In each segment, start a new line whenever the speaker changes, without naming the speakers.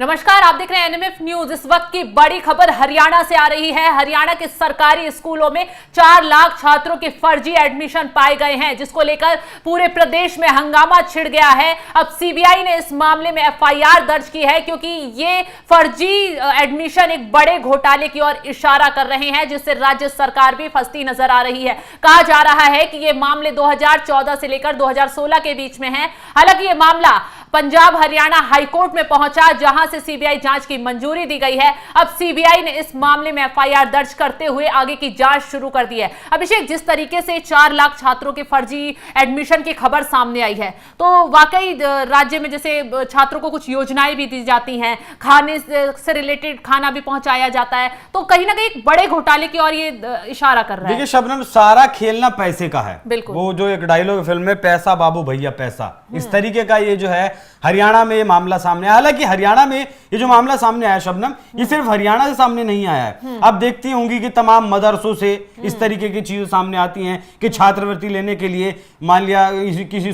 नमस्कार, आप देख रहे हैं एनएमएफ न्यूज। इस वक्त की बड़ी खबर हरियाणा से आ रही है। हरियाणा के सरकारी स्कूलों में 4 लाख छात्रों के फर्जी एडमिशन पाए गए हैं, जिसको लेकर पूरे प्रदेश में हंगामा छिड़ गया है। अब सीबीआई ने इस मामले में एफआईआर दर्ज की है, क्योंकि ये फर्जी एडमिशन एक बड़े घोटाले की ओर इशारा कर रहे हैं, जिससे राज्य सरकार भी फंसती नजर आ रही है। कहा जा रहा है कि ये मामले 2014 से लेकर 2016 के बीच में है। हालांकि ये मामला पंजाब हरियाणा हाईकोर्ट में पहुंचा, जहां से सीबीआई जांच की मंजूरी दी गई है। अब सीबीआई ने इस मामले में एफआईआर दर्ज करते हुए आगे की जांच शुरू कर दी है। अभिषेक, जिस तरीके से 4 लाख छात्रों के फर्जी एडमिशन की खबर सामने आई है, तो वाकई राज्य में जैसे छात्रों को कुछ योजनाएं भी दी जाती हैं, खाने से रिलेटेड खाना भी पहुंचाया जाता है, तो कहीं ना कहीं एक बड़े घोटाले की ओर ये इशारा कर रहा है।
देखिए शबनम, सारा खेलना पैसे का है।
बिल्कुल,
वो जो एक डायलॉग फिल्म में, पैसा बाबू भैया पैसा, इस तरीके का ये जो है हरियाणा में ये मामला सामने आया। हालांकि हरियाणा में ये जो मामला सामने आया शबनम, ये सिर्फ हरियाणा से सामने नहीं आया है। अब देखती होंगी कि तमाम मदरसों से इस तरीके की चीजें सामने आती हैं कि छात्रवृत्ति लेने के लिए, मान लिया किसी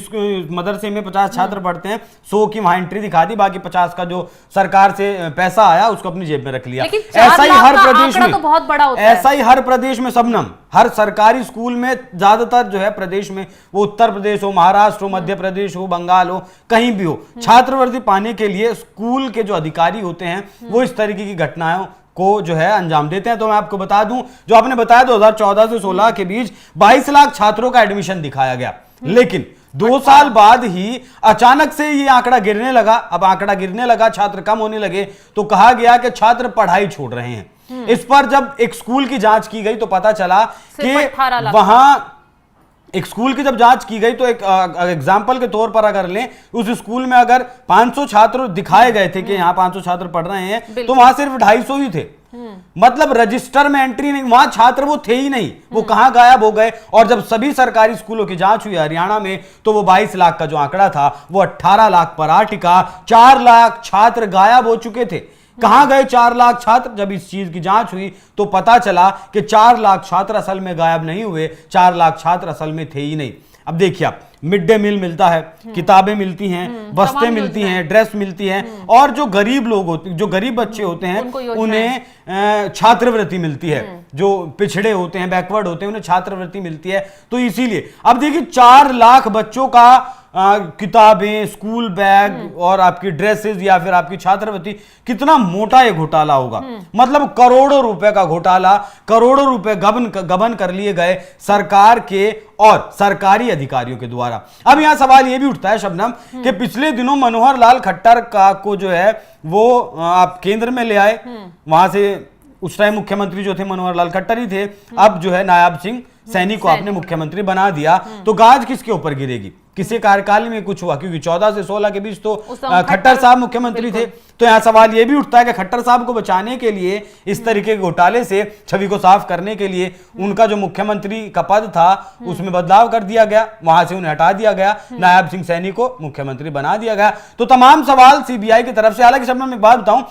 मदरसे में 50 छात्र पढ़ते हैं, 100 की वहां एंट्री दिखा दी, बाकी 50 का जो सरकार से पैसा आया उसको अपनी जेब में रख लिया। ऐसा ही हर प्रदेश में,
तो बहुत बड़ा होता है।
ऐसा ही हर प्रदेश में शबनम, हर सरकारी स्कूल में ज्यादातर जो है प्रदेश में, वो उत्तर प्रदेश हो, महाराष्ट्र हो, मध्य प्रदेश हो, बंगाल हो, कहीं भी हो, छात्रवृत्ति पाने के लिए स्कूल के जो अधिकारी होते हैं वो इस तरीके की घटनाओं को जो है अंजाम देते हैं। तो मैं आपको बता दूं, जो आपने बताया 2014 से 16 के बीच 22 लाख छात्रों का एडमिशन दिखाया गया, लेकिन 2 साल बाद ही अचानक से ये आंकड़ा गिरने लगा। अब आंकड़ा गिरने लगा, छात्र कम होने लगे, तो कहा गया कि छात्र पढ़ाई छोड़ रहे हैं। इस पर जब एक स्कूल की जांच की गई तो पता चला कि वहां एक स्कूल की जब जांच की गई तो एक एग्जाम्पल के तौर पर अगर लें, उस स्कूल में अगर 500 छात्र दिखाए गए थे कि यहाँ 500 छात्र पढ़ रहे हैं, तो वहां सिर्फ 250 ही थे। मतलब रजिस्टर में एंट्री नहीं, वहां छात्र वो थे ही नहीं, वो कहां गायब हो गए। और जब सभी सरकारी स्कूलों की जांच हुई हरियाणा में, तो वो 22 लाख का जो आंकड़ा था वो 18 लाख पर आ टिका। 4 लाख छात्र गायब हो चुके थे। कहां गए 4 लाख छात्र? जब इस चीज की जांच हुई तो पता चला कि 4 लाख छात्र असल में गायब नहीं हुए, 4 लाख छात्र असल में थे ही नहीं। अब देखिए, आप मिड डे मील मिलता है, किताबें मिलती हैं, बस्तें मिलती हैं, ड्रेस मिलती हैं, और जो गरीब लोग होते, जो गरीब बच्चे होते हैं, उन्हें छात्रवृत्ति मिलती है। जो पिछड़े होते हैं, बैकवर्ड होते हैं, उन्हें छात्रवृत्ति मिलती है। तो इसीलिए अब देखिए 4 लाख बच्चों का किताबें, स्कूल बैग और आपकी ड्रेसेस या फिर आपकी छात्रवृत्ति, कितना मोटा ये घोटाला होगा। मतलब करोड़ों रुपए का घोटाला, करोड़ों रुपए गबन कर लिए गए सरकार के और सरकारी अधिकारियों के द्वारा। अब यहां सवाल यह भी उठता है शबनम कि पिछले दिनों मनोहर लाल खट्टर को जो है वो आप केंद्र में ले आए, वहां से उस टाइम मुख्यमंत्री जो थे मनोहर लाल खट्टर ही थे। अब जो है नायाब सिंह सैनी को आपने मुख्यमंत्री बना दिया, तो गाज किसके ऊपर गिरेगी? किसी कार्यकाल में कुछ हुआ, क्योंकि 14 से 16 के बीच तो खट्टर साहब मुख्यमंत्री थे। तो यहां सवाल यह भी उठता है कि खट्टर साहब को बचाने के लिए, इस तरीके के घोटाले से छवि को साफ करने के लिए, उनका जो मुख्यमंत्री का पद था उसमें बदलाव कर दिया गया, वहां से उन्हें हटा दिया गया, नायब सिंह सैनी को मुख्यमंत्री बना दिया गया। तो तमाम सवाल सीबीआई की तरफ से। हालांकि सब मैं एक बात बताऊं,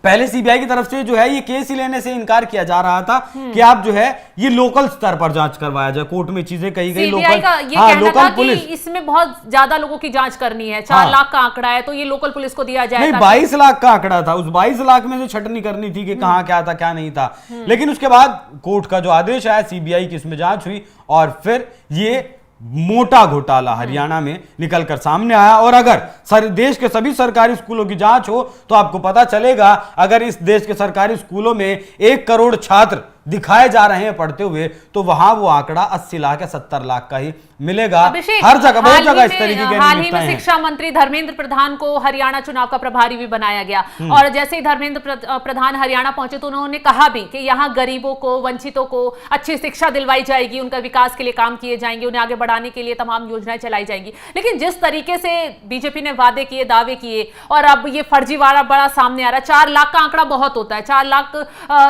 पहले सीबीआई की तरफ से जो है ये केस ही लेने से इनकार किया जा रहा था कि आप जो है ये लोकल स्तर पर जांच करवाया जाए। कोर्ट में चीजें कही गई, लोकल पुलिस,
इसमें बहुत ज्यादा लोगों की जांच करनी है। 4 लाख का आंकड़ा है, तो ये लोकल पुलिस को दिया जाए।
नहीं, 22 लाख का आंकड़ा था, उस 22 लाख में से छटनी करनी थी कि कहां क्या था क्या नहीं था। लेकिन उसके बाद कोर्ट का जो आदेश आया, सीबीआई की इसमें जांच हुई और फिर ये मोटा घोटाला हरियाणा में निकलकर सामने आया। और अगर देश के सभी सरकारी स्कूलों की जांच हो तो आपको पता चलेगा, अगर इस देश के सरकारी स्कूलों में 1 करोड़ छात्र दिखाए जा रहे हैं पढ़ते हुए, तो वहां वो आंकड़ा 80 लाख या 70 लाख का ही मिलेगा। हर जगह, बहुत जगह इस तरीके के
हाल ही में शिक्षा मंत्री धर्मेंद्र प्रधान को हरियाणा चुनाव का प्रभारी भी बनाया गया, और जैसे ही धर्मेंद्र प्रधान हरियाणा पहुंचे तो उन्होंने कहा भी कि यहाँ गरीबों को, वंचितों को अच्छी शिक्षा दिलवाई जाएगी, उनका विकास के लिए काम किए जाएंगे, उन्हें आगे बढ़ाने के लिए तमाम योजनाएं चलाई जाएंगी। लेकिन जिस तरीके से बीजेपी ने वादे किए, दावे किए, और अब ये फर्जीवाड़ा बड़ा सामने आ रहा है। 4 लाख का आंकड़ा बहुत होता है, 4 लाख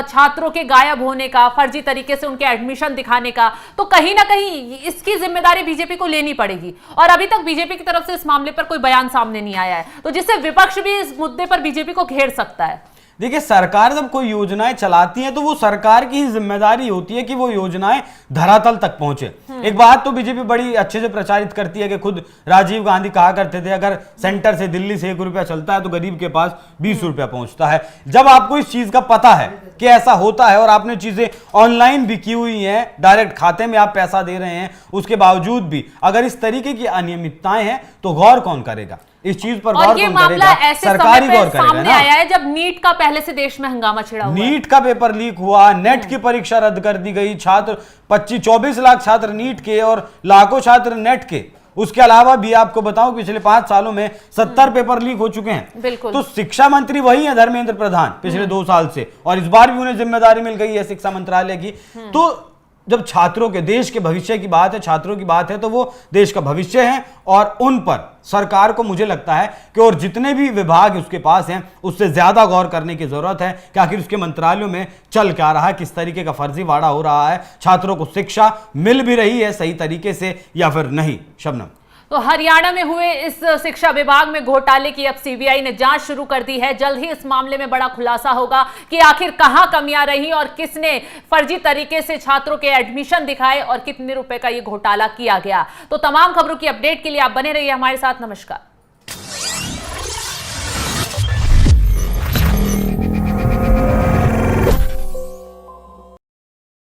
छात्रों के गायब होने का, फर्जी तरीके से उनके एडमिशन दिखाने का, तो कहीं ना कहीं इसकी जिम्मेदारी बीजेपी को लेनी पड़ेगी। और अभी तक बीजेपी की तरफ से इस मामले पर कोई बयान सामने नहीं आया है, तो जिससे विपक्ष भी इस मुद्दे पर बीजेपी को घेर सकता है।
देखिए, सरकार जब कोई योजनाएं चलाती है तो वो सरकार की ही जिम्मेदारी होती है कि वो योजनाएं धरातल तक पहुंचे। एक बात तो बीजेपी बड़ी अच्छे से प्रचारित करती है कि खुद राजीव गांधी कहा करते थे, अगर सेंटर से दिल्ली से 1 रुपया चलता है तो गरीब के पास 20 रुपया पहुंचता है। जब आपको इस चीज का पता है कि ऐसा होता है और आपने चीजें ऑनलाइन भी की हुई हैं, डायरेक्ट खाते में आप पैसा दे रहे हैं, उसके बावजूद भी अगर इस तरीके की अनियमितताएं हैं तो गौर कौन करेगा? इस चीज पर गौर कौन करेगा? सरकारी गौर करेगा।
सामने आया है जब नीट का पहले से देश में हंगामा छिड़ा हुआ है।
नीट का पेपर लीक हुआ, नेट की परीक्षा रद्द कर दी गई, छात्र 24 लाख छात्र नीट के और लाखों छात्र नेट के। उसके अलावा भी आपको बताऊं पिछले 5 सालों में 70 पेपर लीक हो चुके हैं।
बिल्कुल।
तो शिक्षा मंत्री वही है धर्मेंद्र प्रधान पिछले 2 साल से, और इस बार भी उन्हें जिम्मेदारी मिल गई है शिक्षा मंत्रालय की। तो जब छात्रों के, देश के भविष्य की बात है, छात्रों की बात है, तो वो देश का भविष्य है और उन पर सरकार को मुझे लगता है कि और जितने भी विभाग उसके पास हैं उससे ज्यादा गौर करने की जरूरत है कि आखिर उसके मंत्रालयों में चल क्या रहा है, किस तरीके का फर्जीवाड़ा हो रहा है, छात्रों को शिक्षा मिल भी रही है सही तरीके से या फिर नहीं। शबनम,
तो हरियाणा में हुए इस शिक्षा विभाग में घोटाले की अब सीबीआई ने जांच शुरू कर दी है। जल्द ही इस मामले में बड़ा खुलासा होगा कि आखिर कहां कमियां रही और किसने फर्जी तरीके से छात्रों के एडमिशन दिखाए और कितने रुपए का ये घोटाला किया गया। तो तमाम खबरों की अपडेट के लिए आप बने रहिए हमारे साथ। नमस्कार।